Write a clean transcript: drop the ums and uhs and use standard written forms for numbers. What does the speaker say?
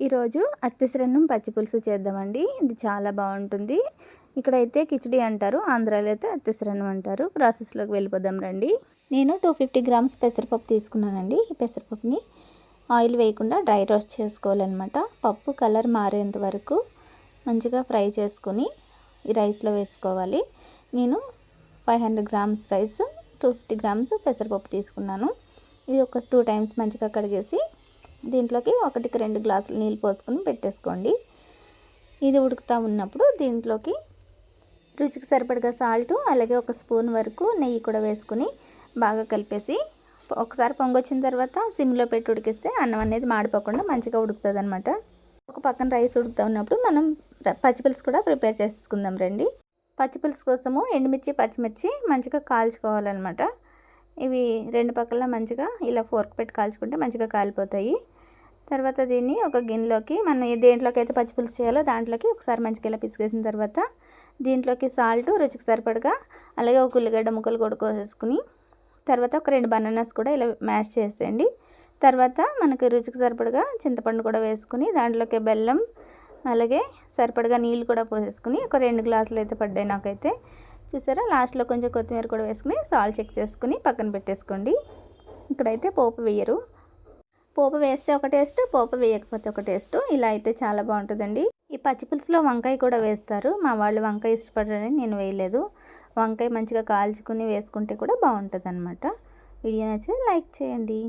ఈరోజు అత్తిసరన్నం పచ్చి పులుసు చేద్దామండి. ఇది చాలా బాగుంటుంది. ఇక్కడైతే కిచిడి అంటారు, ఆంధ్రాలో అయితే అత్తిసరన్నం అంటారు. ప్రాసెస్లోకి వెళ్ళిపోదాం రండి. నేను 250 గ్రామ్స్ పెసరపప్పు తీసుకున్నానండి. ఈ పెసరపప్పుని ఆయిల్ వేయకుండా డ్రై రోస్ట్ చేసుకోవాలన్నమాట. పప్పు కలర్ మారేంత వరకు మంచిగా ఫ్రై చేసుకొని ఈ రైస్లో వేసుకోవాలి. నేను 500 గ్రామ్స్ రైస్, 250 గ్రామ్స్ పెసరపప్పు తీసుకున్నాను. ఇది ఒక 2 టైమ్స్ మంచిగా కడిగేసి దీంట్లోకి 1-2 గ్లాసులు నీళ్ళు పోసుకొని పెట్టేసుకోండి. ఇది ఉడుకుతూ ఉన్నప్పుడు దీంట్లోకి రుచికి సరిపడగా సాల్ట్, అలాగే 1 స్పూన్ వరకు నెయ్యి కూడా వేసుకొని బాగా కలిపేసి ఒకసారి పొంగొచ్చిన తర్వాత సిమ్లో పెట్టి ఉడికిస్తే అన్నం అనేది మాడిపోకుండా మంచిగా ఉడుకుతుంది అనమాట. ఒక పక్కన రైస్ ఉడుకుతూ ఉన్నప్పుడు మనం పచ్చిపులుసు కూడా ప్రిపేర్ చేసుకుందాం రండి. పచ్చిపులుసు కోసము ఎండుమిర్చి, పచ్చిమిర్చి మంచిగా కాల్చుకోవాలన్నమాట. ఇవి 2 పక్కల మంచిగా ఇలా ఫోర్క్ పెట్టి కాల్చుకుంటే మంచిగా కాలిపోతాయి. తర్వాత దీన్ని ఒక గిన్నెలోకి మనం దేంట్లోకి అయితే పచ్చిపులుసు చేయాలో దాంట్లోకి ఒకసారి మంచిగా ఇలా పిసికేసిన తర్వాత దీంట్లోకి సాల్ట్ రుచికి సరిపడగా, అలాగే ఒక ఉల్లిగడ్డ ముక్కలు కూడా కోసేసుకుని తర్వాత ఒక 2 బనానాస్ కూడా ఇలా మ్యాష్ చేసేయండి. తర్వాత మనకి రుచికి సరిపడగా చింతపండు కూడా వేసుకుని దాంట్లోకి బెల్లం, అలాగే సరిపడగా నీళ్ళు కూడా పోసేసుకుని ఒక 2 గ్లాసులు అయితే పడ్డాయి నాకైతే. చూసారా, లాస్ట్లో కొంచెం కొత్తిమీర కూడా వేసుకుని సాల్ట్ చెక్ చేసుకుని పక్కన పెట్టేసుకోండి. ఇక్కడైతే పోపు వేయరు. పోపు వేస్తే ఒక టేస్ట్, పోపు వేయకపోతే ఒక టేస్ట్. ఇలా అయితే చాలా బాగుంటుందండి. ఈ పచ్చిపులుసులో వంకాయ కూడా వేస్తారు. మా వాళ్ళు వంకాయ ఇష్టపడరని నేను వేయలేదు. వంకాయ మంచిగా కాల్చుకుని వేసుకుంటే కూడా బాగుంటుంది అన్నమాట. వీడియో నచ్చితే లైక్ చేయండి.